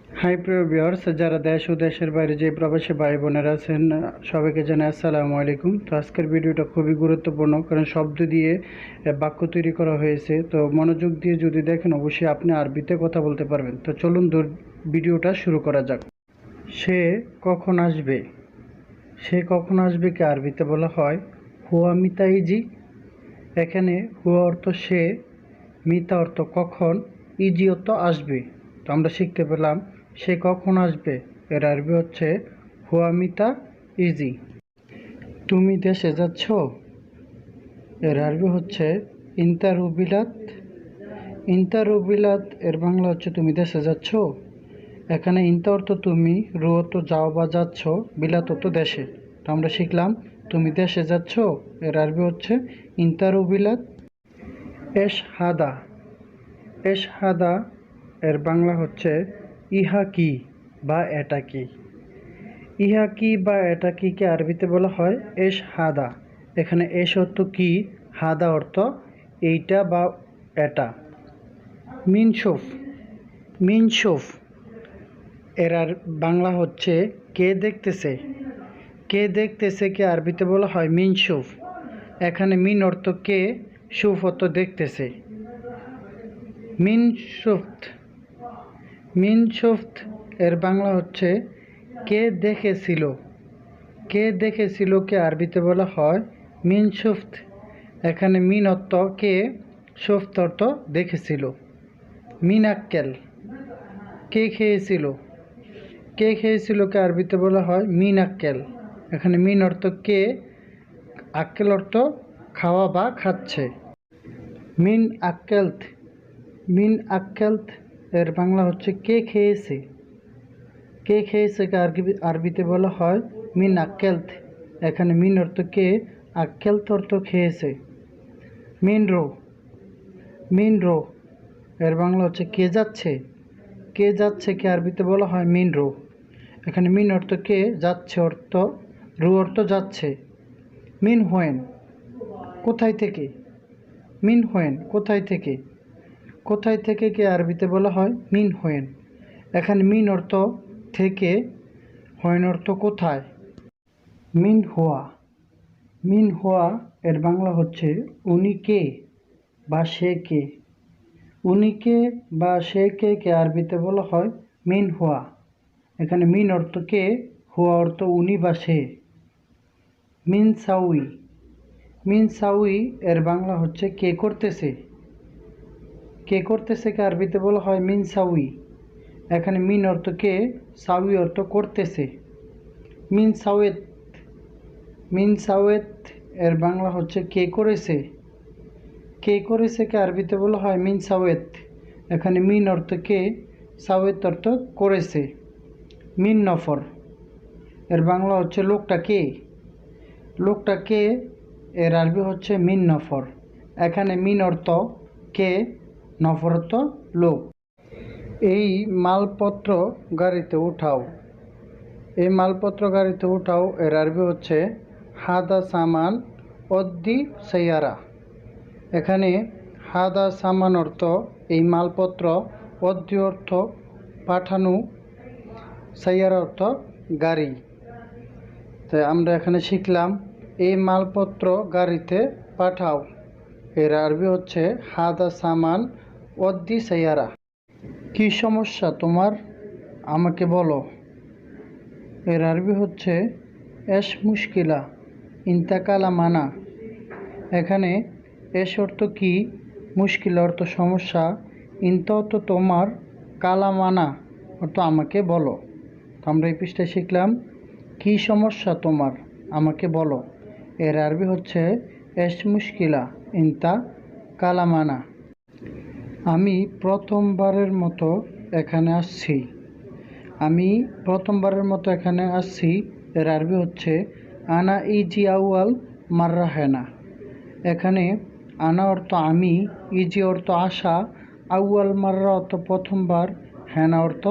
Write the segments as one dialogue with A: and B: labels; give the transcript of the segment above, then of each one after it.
A: High প্রিয় viewers, যারা দেশ ও দেশের বাইরে যে প্রবাসী ভাই বোনেরা আছেন সবাইকে জানাই আসসালামু আলাইকুম। তো আজকের ভিডিওটা খুবই গুরুত্বপূর্ণ, কারণ শব্দ দিয়ে বাক্য তৈরি করা হয়েছে। তো মনোযোগ দিয়ে যদি দেখেন অবশ্যই আপনি আরবিতে কথা বলতে পারবেন। তো চলুন ভিডিওটা শুরু করা যাক। সে কখন আসবে? সে কখন আসবে কে আরবিতে বলা হয় হুয়া মিতাইজি। এখানে হুয়া অর্থ সে, মিতা অর্থ কখন, ইজি অর্থ আসবে। তো আমরা শিখতে পেলাম সে কখন আসবে এর আরবি হচ্ছে হুয়া মিতা ইজি। তুমি দেশে যাচ্ছ এর আরবি হচ্ছে ইন্তা রুবিলাত। ইন্তা রুবিলাত এর বাংলা হচ্ছে তুমি দেশে যাচ্ছ। এখানে ইন্তা অর্থ তুমি, রু অর্থ যাও বা যাচ্ছ, বিলাত অর্থ দেশে। তো আমরা শিখলাম তুমি দেশে যাচ্ছ এর আরবি হচ্ছে ইন্তা রুবিলাত। এশ হাদা। এশ হাদা এর বাংলা হচ্ছে ইহা কি বা এটা কি। ইহা কি বা এটা কিকে আরবিতে বলা হয় এশ হাদা। এখানে এশ অর্থ কি, হাদা অর্থ এইটা বা এটা। মিনসুফ। মিনসুফ এর আর বাংলা হচ্ছে কে দেখতেছে। কে দেখতেছে কে আরবিতে বলা হয় মিনসুফ। এখানে মিন অর্থ কে, সুফ অর্থ দেখতেছে। মিনসুফত। মিনসুফত এর বাংলা হচ্ছে কে দেখেছিল। কে দেখেছিল কে আরবিতে বলা হয় মিনসুফত। এখানে মিন অর্থ কে, সুফত অর্থ দেখেছিল। মিনাক্কেল। কে খেয়েছিল। কে খেয়েছিল কে আরবিতে বলা হয় মিনাক্কেল। এখানে মিন অর্থ কে, আক্কেল অর্থ খাওয়া বা খাচ্ছে। মিন আক্কেলত। মিন আক্কেলত এর বাংলা হচ্ছে কে খেয়েছে। কে খেয়েছে কে আরবিতে বলা হয় মিন আক্কেলত। এখানে মিন অর্থ কে, আক্কেলত অর্থ খেয়েছে। মিন রো। মিন রো এর বাংলা হচ্ছে কে যাচ্ছে। কে যাচ্ছে কে আরবিতে বলা হয় মিন রো। এখানে মিন অর্থ কে, যাচ্ছে অর্থ, রু অর্থ যাচ্ছে। মিন হোয়েন। কোথায় থেকে। মিন হোয়েন কোথায় থেকে। কোথায় থেকে কে আরবিতে বলা হয় মিন হোয়েন। এখানে মিন অর্থ থেকে, হোয়েন অর্থ কোথায়। মিন হোয়া। মিন হোয়া এর বাংলা হচ্ছে উনি কে বা সে কে। উনি কে বা সে কে কে আরবিতে বলা হয় মিন হোয়া। এখানে মিন অর্থ কে, হোয়া অর্থ উনি বা সে। মিন সাউই। মিন সাউই এর বাংলা হচ্ছে কে করতেছে। কে করতেছে কে আরবিতে বলা হয় মিন সাউই। এখানে মিন অর্থ কে, সাউই অর্থ করতেছে। মিন সাওয়েত। মিন সাওয়েত এর বাংলা হচ্ছে কে করেছে। কে করেছে কে আরবিতে বলা হয় মিন সাওয়েত। এখানে মিন অর্থ কে, সাওয়েত অর্থ করেছে। মিন নফর এর বাংলা হচ্ছে লোকটা কে। লোকটা কে এর আরবি হচ্ছে মিন নফর। এখানে মিন অর্থ কে, নফর অর্থ লোক। এই মালপত্র গাড়িতে উঠাও। এই মালপত্র গাড়িতে উঠাও এর আরবি হচ্ছে হাদা সামান অদ্দি সাইয়ারা। এখানে হাদা সামান অর্থ এই মালপত্র, অদ্দি অর্থ পাঠানো, সাইয়ারা অর্থ গাড়ি। তাই আমরা এখানে শিখলাম এই মালপত্র গাড়িতে পাঠাও এর আরবি হচ্ছে হাদা সামান অদ্দি সাইয়ারা। কি সমস্যা তোমার, আমাকে বলো। এর আরবি হচ্ছে এশ মুশকিলা ইন্তাকালা মানা। এখানে এশ অর্থ কি, মুশকিলা অর্থ সমস্যা, ইন্তা অর্থ তোমার, কালা মানা অর্থ আমাকে বলো। তো আমরা এই পৃষ্ঠায় শিখলাম কি সমস্যা তোমার, আমাকে বলো। এর আরবি হচ্ছে এশ মুশকিলা ইন্তা কালা মানা। আমি প্রথমবারের মতো এখানে আসছি। আমি প্রথমবারের মতো এখানে আসছি এর আরবি হচ্ছে আনা ইজি আউয়াল মাররা হেনা। এখানে আনা অর্থ আমি, ইজি অর্থ আসা, আউয়াল মাররা অর্থ প্রথমবার, হেনা অর্থ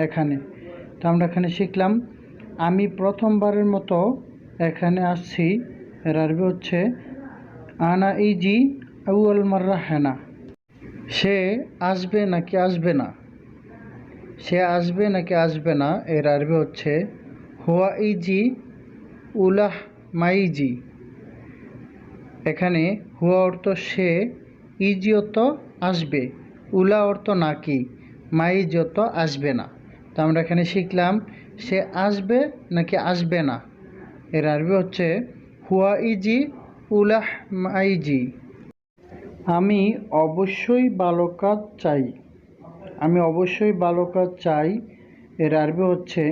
A: এখানে। তো আমরা এখানে শিখলাম আমি প্রথমবারের মতো এখানে আসছি এর আরবি হচ্ছে আনা ইজি আউয়াল মাররা হেনা। সে আসবে নাকি আসবে না। সে আসবে নাকি আসবে না এর আরবি হচ্ছে হুয়া ইজি উলাহ মাইজি। এখানে হুয়া অর্থ সে, ইজি অর্থ আসবে, উলা অর্থ নাকি, মাইজি অর্থ আসবে না। তো আমরা এখানে শিখলাম সে আসবে নাকি আসবে না এর আরবি হচ্ছে হুয়া ইজি উলাহ মাইজি। আমি অবশ্যই ভালো কাজ চাই। আমি অবশ্যই ভালো কাজ চাই এর আরবি হচ্ছে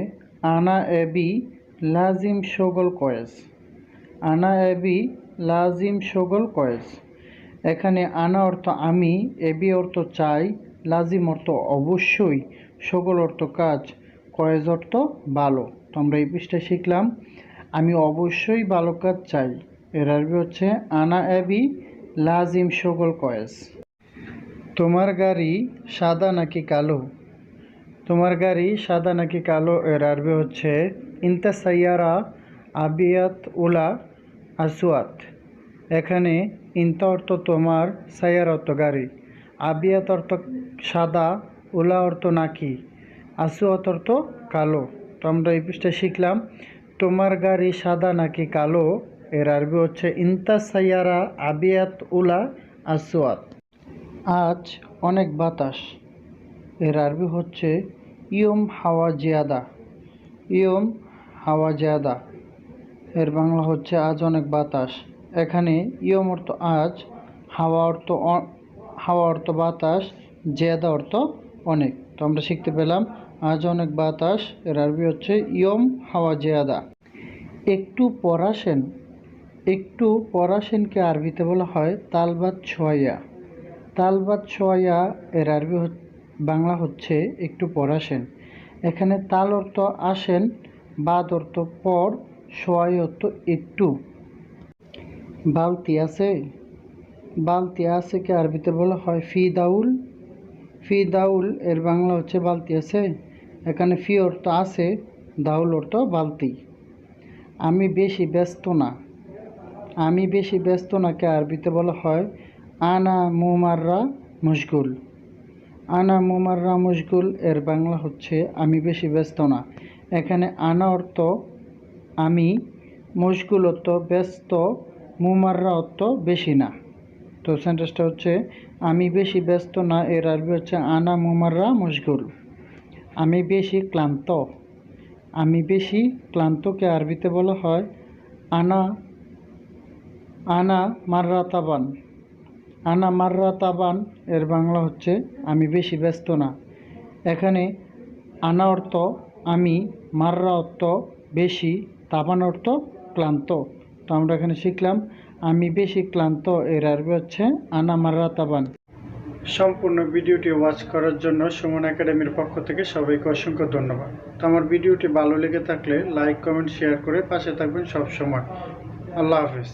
A: আনা এবি লাজিম শোগল কয়েস। আনা এবি লাজিম শোগল কয়েস। এখানে আনা অর্থ আমি, এবি অর্থ চাই, লাজিম অর্থ অবশ্যই, শোগল অর্থ কাজ, কয়েস অর্থ ভালো। তো আমরা এই পৃষ্ঠায় শিখলাম আমি অবশ্যই ভালো কাজ চাই এর আরবি হচ্ছে আনা এবি লাজিম শোগল কয়েস। তোমার গাড়ি সাদা নাকি কালো? তোমার গাড়ি সাদা নাকি কালো এর আরবি হচ্ছে ইনতা সাইয়ারা আবিয়াত উলা আসওয়াত। এখানে ইনতা অর্থ তোমার, সাইয়ারা অর্থ গাড়ি, আবিয়াত অর্থ সাদা, উলা অর্থ নাকি, আসওয়াত অর্থ কালো। তো আমরা এই পৃষ্ঠায় শিখলাম তোমার গাড়ি সাদা নাকি কালো এর আরবি হচ্ছে ইনতা সাইয়ারা আবিয়াত উলা আসওয়াত। আজ অনেক বাতাস এর আরবি হচ্ছে ইয়ম হাওয়া জিয়াদা। ইয়ম হাওয়া জিয়াদা এর বাংলা হচ্ছে আজ অনেক বাতাস। এখানে ইয়ম অর্থ আজ, হাওয়া অর্থ বাতাস, জিয়াদা অর্থ অনেক। তো আমরা শিখতে পেলাম আজ অনেক বাতাস এর আরবি হচ্ছে ইয়ম হাওয়া জিয়াদা। একটু পড়াশেন। একটু পড়াশেনকে আরবিতে বলা হয় তালবাত ছোয়া। তালবাত ছোয়া এর আরবি বাংলা হচ্ছে একটু পড়াশেন। এখানে তাল অর্থ আসেন, বাদ অর্থ পর, সোয়াই অর্থ একটু। বালতি আছে। বালতি আছে কে আরবিতে বলা হয় ফি দাউল। ফি দাউল এর বাংলা হচ্ছে বালতি আছে। এখানে ফি অর্থ আছে, দাউল অর্থ বালতি। আমি বেশি ব্যস্ত না। আমি বেশি ব্যস্ত না কে আরবিতে বলা হয় আনা মুমাররা মুশগুল। আনা মুমাররা মুশগুল এর বাংলা হচ্ছে আমি বেশি ব্যস্ত না। এখানে আনা অর্থ আমি, মুশগুল অর্থ ব্যস্ত, মুমাররা অর্থ বেশি না। তো সেন্টেন্সটা হচ্ছে আমি বেশি ব্যস্ত না এর আরবি হচ্ছে আনা মুমাররা মুশগুল। আমি বেশি ক্লান্ত। আমি বেশি ক্লান্তকে আরবিতে বলা হয় আনা আনা মাররা তাবান। আনা মাররা তাবান এর বাংলা হচ্ছে আমি বেশি ব্যস্ত না। এখানে আনা অর্থ আমি, মাররা অর্থ বেশি, তাবান অর্থ ক্লান্ত। তো আমরা এখানে শিখলাম আমি বেশি ক্লান্ত এর আরবি হচ্ছে আনা মাররা তাবান। সম্পূর্ণ ভিডিওটি ওয়াচ করার জন্য সুমন একাডেমির পক্ষ থেকে সবাইকে অসংখ্য ধন্যবাদ। তো আমার ভিডিওটি ভালো লেগে থাকলে লাইক, কমেন্ট, শেয়ার করে পাশে থাকবেন সব সময়। আল্লাহ হাফেজ।